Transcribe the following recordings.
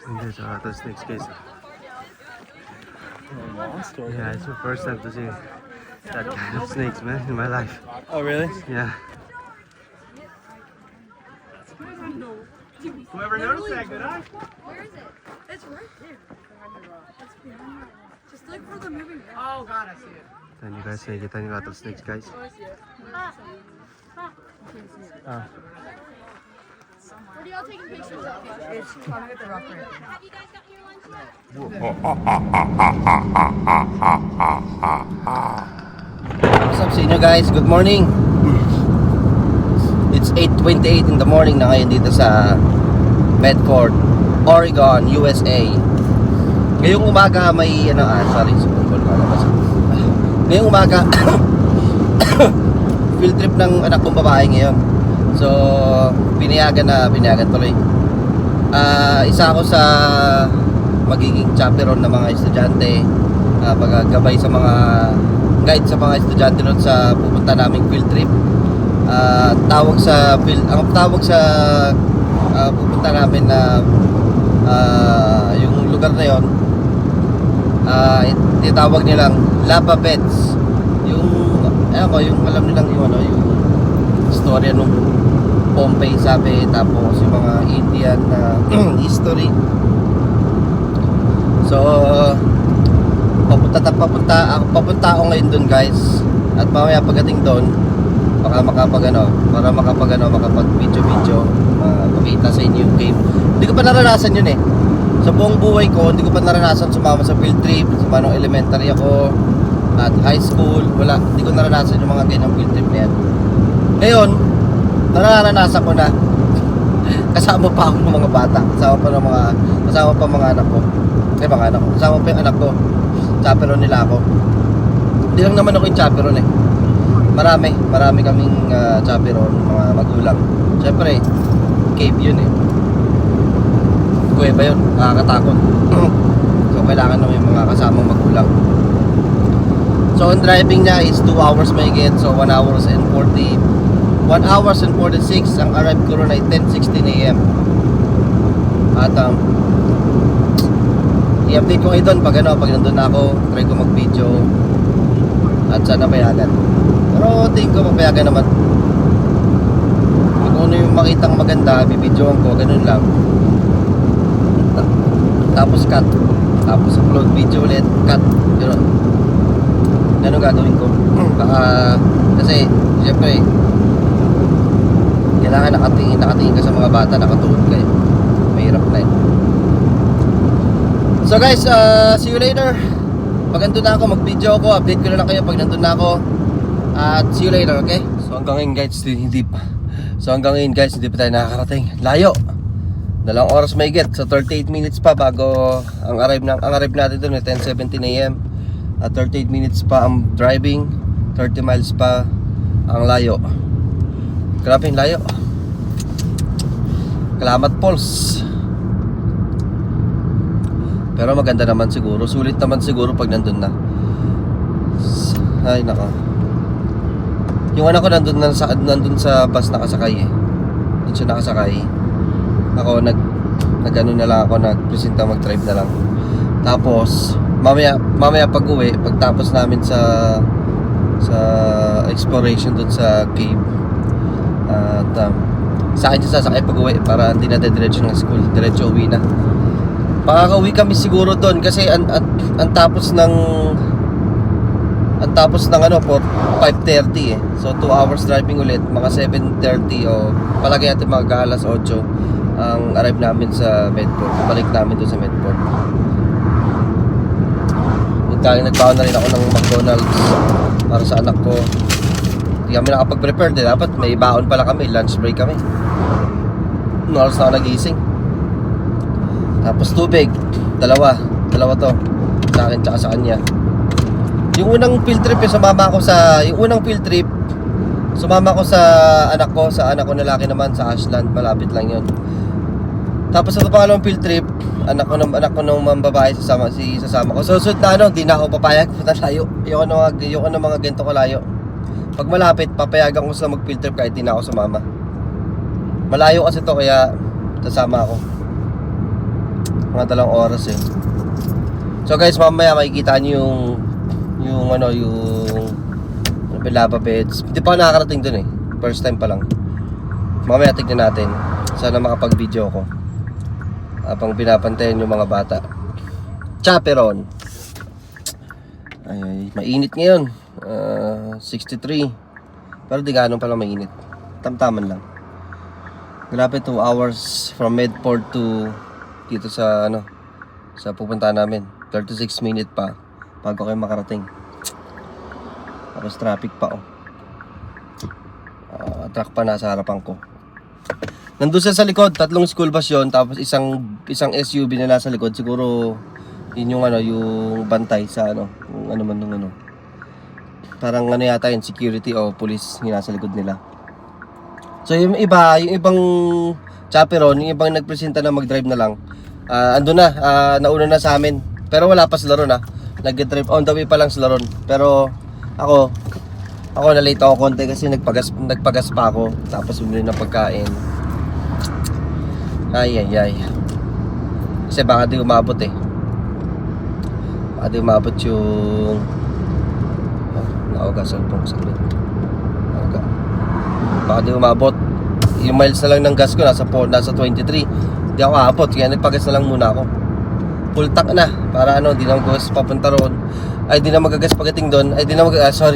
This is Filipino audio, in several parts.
Hindi, sa rattlesnakes guys. Monster. Yeah, it's the first time to see that kind of snakes, man, in my life. Oh, really? Yeah. Whoever noticed that, good eye. Where is it? It's right there. It's behind it. Just look for the moving. Oh, God, I see it. And you guys nakikita yung rattlesnakes guys. Oh. Where do y'all taking pictures of? It's climbing at the rock right. Have you guys got your lunch yet? What's up sa inyo guys? Good morning. It's 8:28 in the morning na ngayon dito sa Medford, Oregon, USA. Ngayong umaga may ngayong umaga field trip ng anak kong babae ngayon. So pinayagan tuloy. Isa ako sa magiging chaperon ng mga estudyante, paggabay sa mga guide sa mga estudyante nun sa pupunta naming field trip. Ang tawag sa pupunta namin na yung lugar na yon, itawag nilang Lava Beds. Yung alam nilang yung istorya nung Pompeii sabi, tapos yung mga Indian na history. So papunta ako ngayon dun guys, at mamaya pagdating doon baka makapag video makita sa inyo yung cave. Hindi ko pa naranasan yun eh. Sa buong buhay ko hindi ko pa naranasan sumama sa field trip. Nung elementary ako at high school, hindi ko naranasan yung mga ganyang field trip na yan. Ngayon naranasan ko na. Kasama pa ako ng mga bata, kasama pa mga anak ko. Kasama pa yung anak ko. Chaperon nila ako. Hindi lang naman ako yung chaperon eh. Marami kaming chaperon, mga magulang. Siyempre, cave yun eh. Kuweba yun, nakakatakot. So kailangan naman yung mga kasamang magulang. So ang driving niya is 2 hours mahigit. So 1 hours and 46. Ang arrive ko ron ay 10:16 AM. At i-update ko kayo doon pag nandun na ako. Try ko mag-video at sana payagan. Pero tingin ko papayagan naman. Kung ano yung makitang maganda, bibidyoan ko, ganun lang. Tapos cut. Tapos upload video ulit, cut. Ganun gagawin ko. Kasi siyempre kailangan nakatingin ka sa mga bata, nakatuon ka eh. Mahirap na eh. So guys, see you later. Pag nandun na ako, mag-video ako, update ko na lang kayo pag nandun na ako. At see you later, okay? So hanggang ngayon guys, hindi pa tayo nakakarating. Layo. 2 oras may get. So 38 minutes pa bago ang arrive natin doon ay 10:17 AM. At 38 minutes pa ang driving, 30 miles pa ang layo. Grabe yung layo. Kalamat Falls. Pero maganda naman siguro. Sulit naman siguro pag nandun na. Ay nako. Yung anak ko nandun sa bus nakasakay eh. Doon siya nakasakay. Ako nag-ano na lang ako, nagpresenta mag-drive na lang. Tapos mamaya pag-uwi, pagtapos namin sa exploration doon sa cave. At sa akin siya sasakay pag-uwi para hindi na diretso ng school, diretso uwi na. Pakakauwi kami siguro doon kasi ang tapos ng for 5:30 eh. So 2 hours driving ulit, mga 7:30 o palagi natin mga alas 8 ang arrive namin sa Medford. Balik namin doon sa Medford. Nagbaon na rin ako ng McDonald's para sa anak ko. Hindi kami nakapag-prepare din. Dapat may baon pala kami, lunch break kami. Oras na ako nagising. Tapos tubig, dalawa to, sa akin tsaka sa kanya. Yung unang field trip sumama ko sa anak ko na laki naman sa Ashland, malapit lang yun. Tapos sa pangalawang field trip, anak ko ng babae sasama ko. Susunod na di na ako papayag, layo. Ayoko na mga ganito kalayo. Pag malapit, papayagan ko sila mag-field trip kahit di na ako sumama. Malayo kasi to kaya sasama ako. Mga 2 oras eh. So guys, mamaya makikita nyo yung lava beds. Hindi pa ako nakakarating dun eh. First time pa lang. Mamaya tignan natin. Sana makapag-video ko habang pinapantayan yung mga bata. Chaperon. Ay, mainit ngayon. 63. Pero di gano'n pala mainit. Tamtaman lang. Grabe, 2 hours from Medford to dito sa sa pupunta namin. 36 minutes pa bago kayo makarating. Tapos traffic pa truck pa nasa harapan ko. Nandun sa likod, 3 school bus yun, tapos isang SUV na nasa likod. Siguro yun yung yung bantay sa kung ano man nung parang yata yung security o police yung nasa likod nila. So yung ibang chaperon, yung ibang nagpresenta na mag-drive na lang, andun na, nauna na sa amin. Pero wala pa sila ron nag-drive, on the way pa lang sila ron. Pero ako na-late ako konti kasi nagpagas pa ako. Tapos bumili ng pagkain. Ay. Kasi baka di umabot eh. Baka di umabot yung nauga cellphone ko saglit. Baka di umabot. Yung miles na lang ng gas ko nasa 23. Di ako aabot kaya nagpagas na lang muna ako. Full tank na para di na magagas papunta roon. Ay di na magagas pagdating doon. Ay di na sorry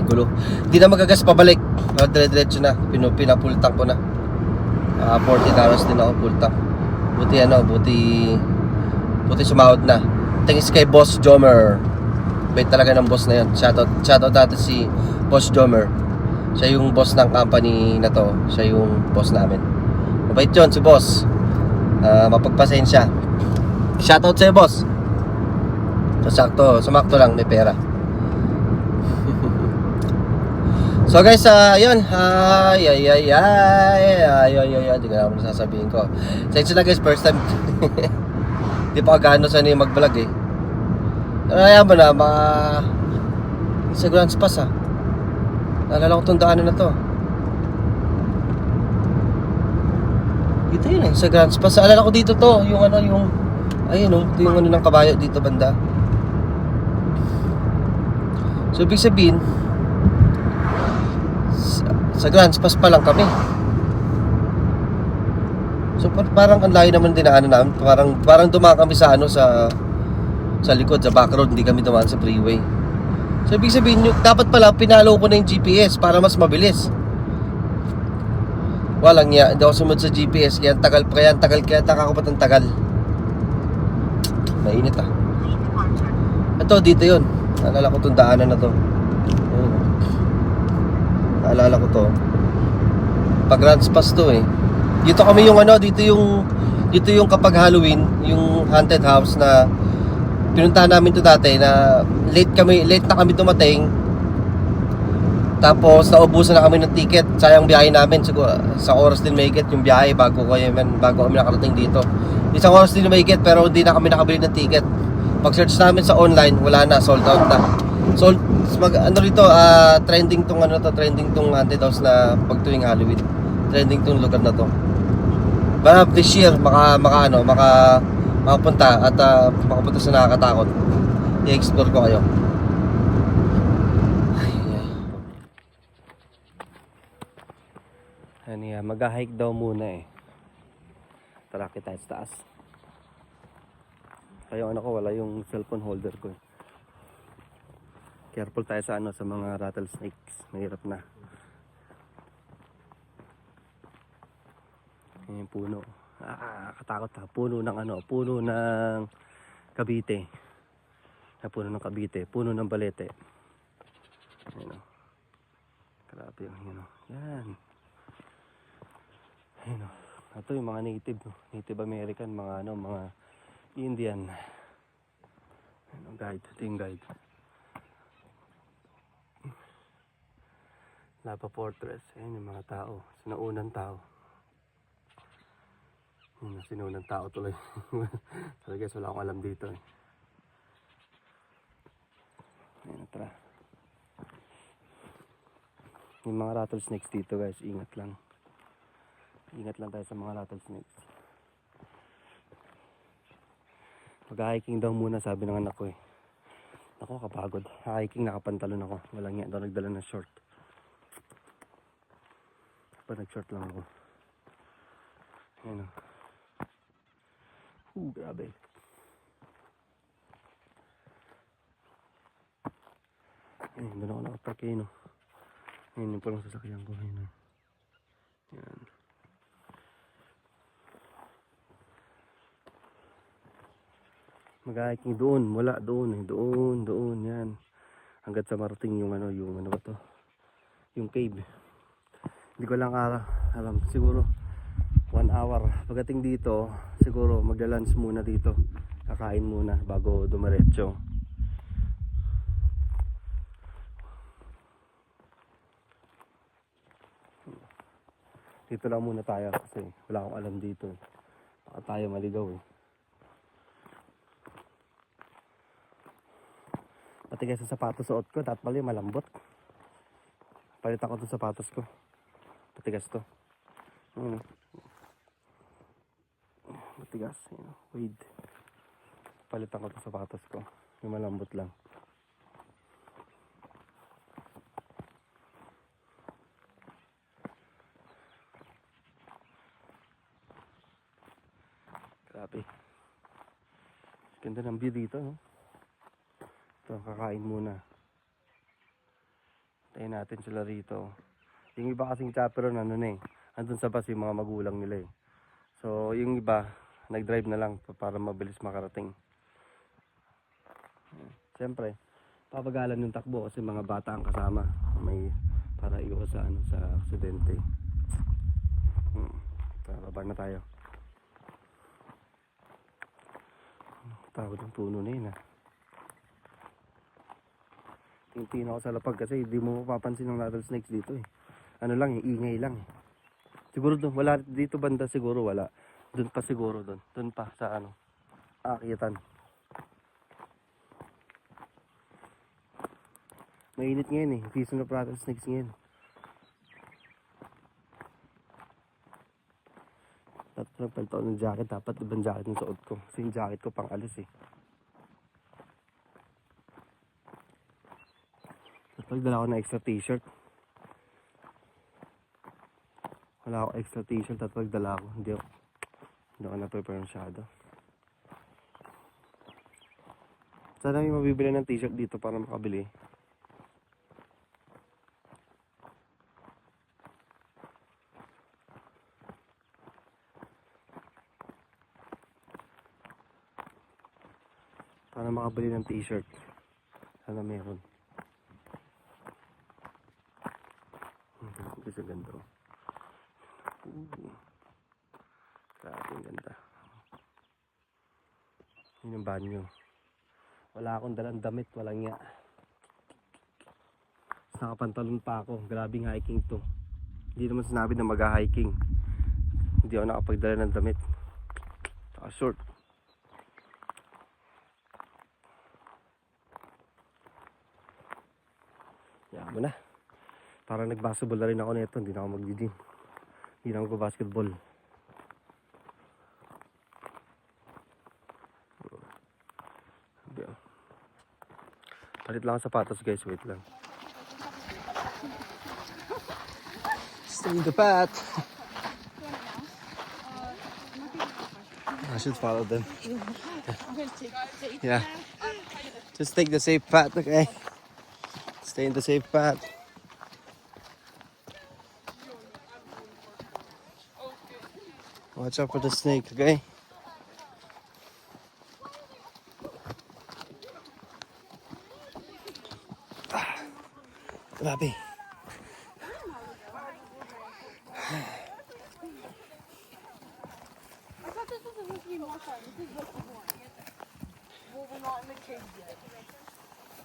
gulo. Di na magagas pabalik. Dire-diretso na. Pina-full tank ko na. 14 hours din ako full tank. Buti sumahod na. Thanks kay Boss Jomer. Bait talaga ng boss na yun. Shoutout dati si Boss Jomer. Siya yung boss ng company na to. Siya yung boss namin. Mabait yun si boss. Mapagpasensya. Shoutout sa'yo boss. Sumakto lang, may pera. So guys, yun. Ay. Hindi ko na ako nasasabihin ko. Thanks na guys, first time. Hindi pa gaano sanay mag-vlog eh. Kaya mo na, sa Grand Spas naalala ko itong daanan na to. Dito yun sa Grand Spas. Alala ko dito to, yung ito yung ng kabayo dito banda. So ibig sabihin, sa Grand Spas pa lang kami. So parang ang layo naman dinaanan namin. Parang dumaan kami sa sa likod, sa back road. Hindi kami dumaan sa freeway. So ibig sabihin, dapat pala pinalo ko na yung GPS para mas mabilis. Walang niya, hindi ako sumunod sa GPS. Kaya tagal taka ko ba't ang tagal. Mainit Ito, dito yun. Naalala ko itong daanan na to. Naalala ko to. Pag Grand Spas to eh. Dito kami yung dito yung kapag Halloween, yung haunted house na pinuntahan namin to dati na late na kami dumating. Tapos naubusan na kami ng ticket. Sayang biyahe namin. Siguro sa oras din mahigit yung biyahe bago kami nakarating dito. Isang oras din mahigit pero hindi na kami nakabili ng ticket. Pag-search namin sa online, wala na, sold out na. Sold trending tong haunted house na pag tuwing Halloween. Trending tong lugar na to. Baka this year makapunta at makapunta sa nakakatakot. I-explore ko kayo. Mag-hike daw muna eh. Tara kita sa taas. Kaya wala yung cellphone holder ko. Careful tayo sa mga rattlesnakes. Mahirap na. Yung puno. Katakot puno ng Cavite. Puno ng Cavite, puno ng Balete. Ayun. Grabe yung yan. Ayun. Ito yung mga Native American, mga Indian. Guide, ito yung guide. Lava Fortress. Ayun yung mga tao, sinaunang tao. Sinunang tao tuloy. So guys, wala akong alam dito eh. Ayan, tara. Yung mga rattlesnakes dito guys, ingat lang. Ingat lang tayo sa mga rattlesnakes. Mag-hiking daw muna, sabi ng anak ko eh. Ako, kapagod. Hiking, nakapantalon ako. Walang nga daw nagdala ng short. Pa nag-short lang ako. Ayan o. Grabe. Ayun, doon ako nakapark eh, no. Ayun, yung palang sasakyan ko. Ayun o. Ayan. Mag-hiking doon, wala doon eh, doon, yan. Hanggat sa marating yung ano ba to? Yung cave. Hindi ko lang alam, siguro 1 hour. Pagdating dito, siguro magla-lunch muna dito. Kakain muna bago dumiretso. Dito lang muna tayo kasi wala akong alam dito. Baka tayo maligaw eh. Patigas sa sapatos suot ko, dapat pala malambot. Palitan ko itong sapatos ko. Patigas to. Matigas, wait. Palitan ko itong sapatos ko. Yung malambot lang. Grabe. Ganda ng view dito, no? Ito, kakain muna. Tayo natin sila rito. Yung iba kasing chaperon, ano na eh. Andun sa bus yung mga magulang nila eh. So, yung iba, nag-drive na lang para mabilis makarating. Siyempre, papagalan yung takbo kasi mga bata ang kasama. May para iwas sa, sa aksidente. Baba na tayo. Tawad ng puno na yun ah. Tingin ako sa lapag kasi hindi mo mapapansin ng rattlesnakes dito eh. Ano lang eh, ingay lang eh. Siguro doon, wala dito banda siguro wala. Doon pa siguro doon. Doon pa sa ano, aakyatan. Mainit ngayon eh, season of rattlesnakes ngayon. Dapat nagpalito ng jacket, dapat ibang jacket yung suot ko. Kasi yung jacket ko pang alis eh. Pagdala ko ng extra t-shirt. Wala ako extra t-shirt at pagdala ko. Hindi ako na-prepare masyado. Sana may mabibili ng t-shirt dito para makabili. Para makabili ng t-shirt. Sana meron. Kasi ganda. Grabe ang ganda. Yun yung banyo. Wala akong dalang damit, walang nga. Nakapantalon pa ako. Grabing hiking to. Hindi naman sinabi na mag-hiking. Hindi ako nakapagdala ng damit. Saka short. Yan mo na. Parang nag-basketball na rin ako nito. Hindi na ako mag-gym. Hindi na ako mag-basketball. Palit lang ang sapatos guys. Wait lang. Stay in the path. I should follow them. Yeah. Just take the safe path, okay? Stay in the safe path. Watch out for the snake, okay? Grabe. I thought this was supposed to be more fun. This is what's the one. Well, we're not in the cave yet.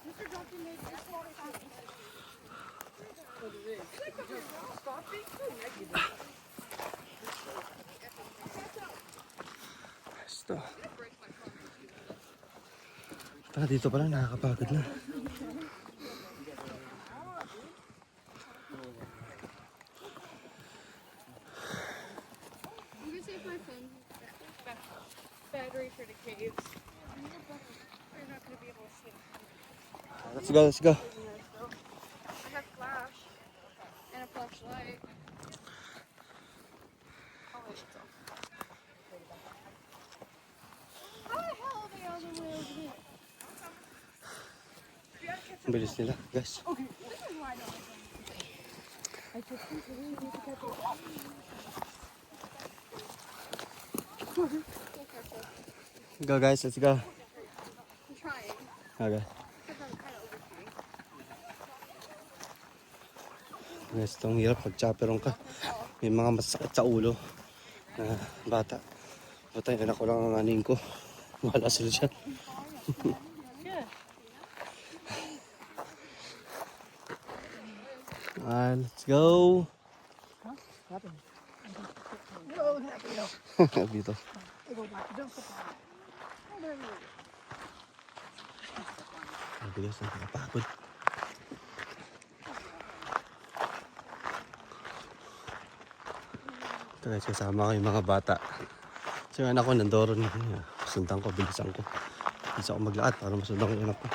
Mr. Johnson made this water cave. Stop being so negative. Basta. Dito pala nakakapagod na. I'm gonna see if my phone bag battery for the caves. We're not gonna be able to see. Let's go, let's go. I have flash and a flashlight. How the hell are they on the way over here? Ang bilis nila, guys. This is why I don't like them. I just think we need to get this. Go guys, let's go. I'm trying. Okay. Because I'm kind of overseeing. Guys, itong hirap pag chaperone ka. May mga masakit sa ulo na bata. Patay, anak ko lang ang aning ko. Wala sila dyan. Let's go. Dito. Ang bilis na nakapagod. Ito guys, kasama ko yung mga bata. So yung anak ko nandoron. Sundan ko, bilisan ko. Bisa ako maglakad para masundan ko yung anak ko.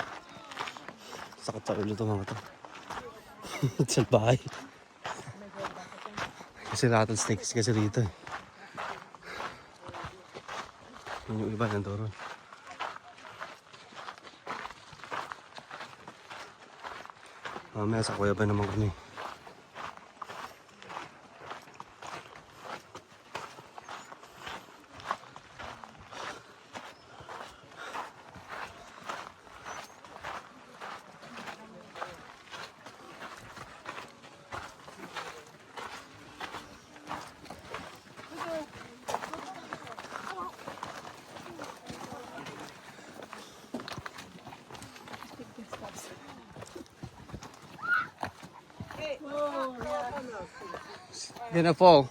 Sakit sa ulo to mga to. Sa bahay. Kasi rattlesnakes kasi rito eh. Yun yung iba nandoron. Mamaya sa kuya ba naman kami. Gonna fall.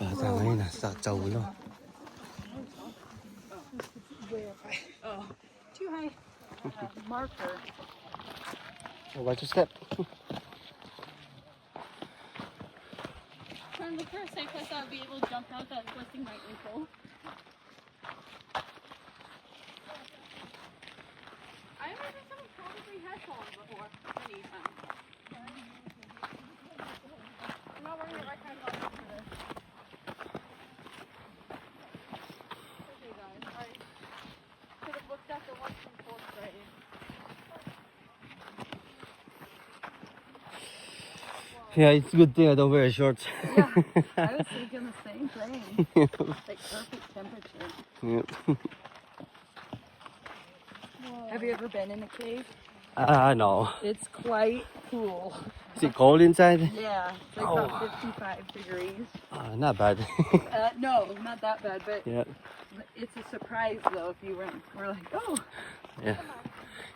Bata ngayon, nasa sa ulo. Too high. Marker. So watch your step. Trying to look for a safe place I'll be able to jump out without twisting my ankle. I imagine someone probably has fallen before. Many times. I'm not wearing the right kind of outfit for this. Okay guys, I should have looked at the one from fourth grade. Yeah, it's a good thing I don't wear shorts. Yeah, I was thinking the same thing. Like perfect temperature. Yep. Have you ever been in a cave? No. It's quite cool. Is it cold inside? Yeah, it's like about 55 degrees. Not bad. No, not that bad, but Yeah. it's a surprise though if you we're like, oh. Yeah.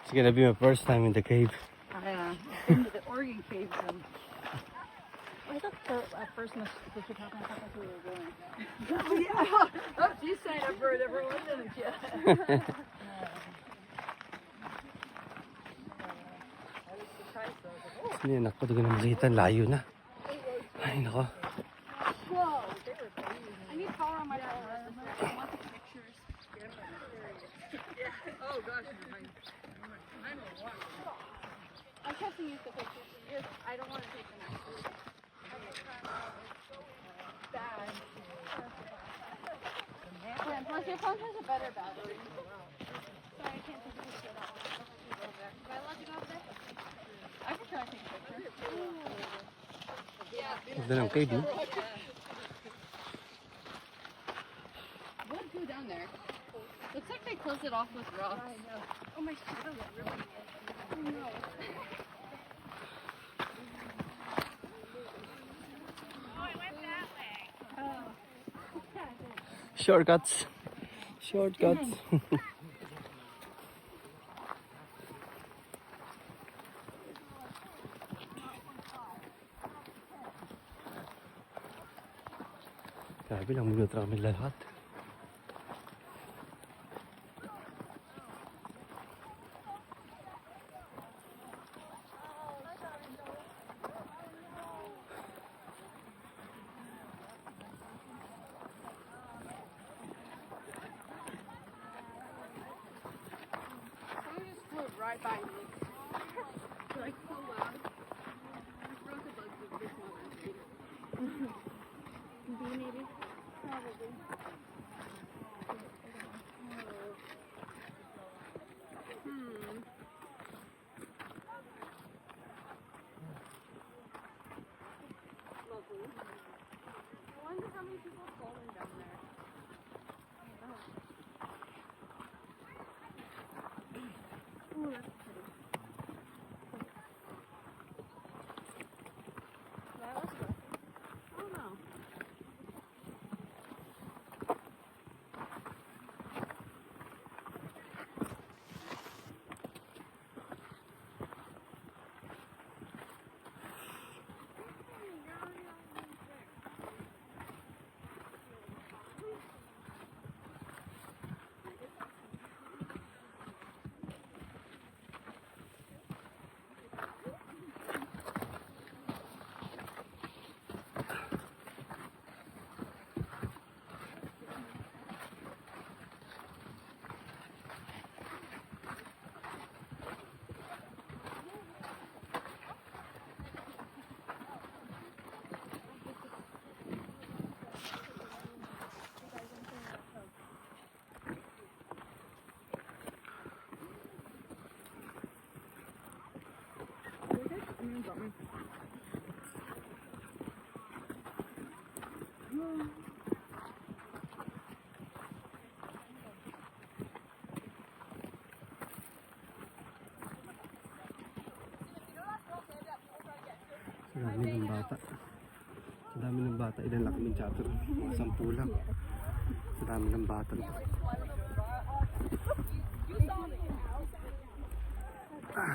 It's gonna be my first time in the cave. I've been to the Oregon caves and I thought at first in the picture talk, I thought that's where we were going. oh yeah, oh, you signed up for it, everyone, didn't you? I was surprised though. I was like, oh. Hindi, anak ko, di ko na malitan. Layo na. Ay, nako. Whoa, they were crazy. I need power on my phone. I want the pictures. Oh gosh, I'm testing you for pictures. I don't want to take them actually. Bad. Yeah, plus your phone has a better battery. Sorry, I can't take a picture of that one. Am I allowed to go up there? I can try to take a picture. Ganda ng cave, no? What go down there? Looks like they closed it off with rocks. I know. Oh my god, really? Oh no. Shortcuts. Shortcuts. Grabe lang, minuto kami lahat. right by me. They're like so loud. I broke a bug with this one. Bee maybe? Probably. Lovely. I wonder how many people are falling down there. Oh, that's pretty. That was good. I don't know. Ang dami ng bata. Ang dami ng bata. Ilan lang kaming chapter? Mga 10 lang. Ang dami ng bata.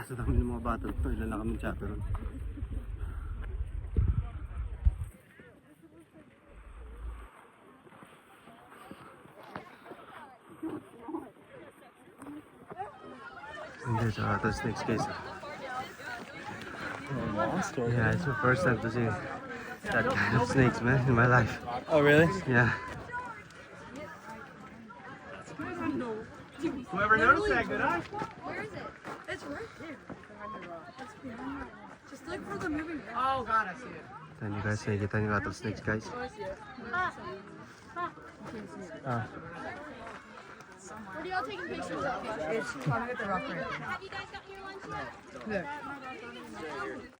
Sa dami ng mga bata ito. Ilan lang kaming chapter? And there's other snakes, guys. Monster. Yeah, it's my first time to see that kind of snakes, man, in my life. Oh, really? Yeah. Whoever noticed that, good eye. Where is it? It's right there. It's behind it. Just look for the moving rock. Oh, God, I see it. Ito nyo guys, nakikita nyo rattlesnakes, guys. Ah. What are y'all taking pictures of? It's climbing at the rock right. Have you guys gotten your lunch yet? Look.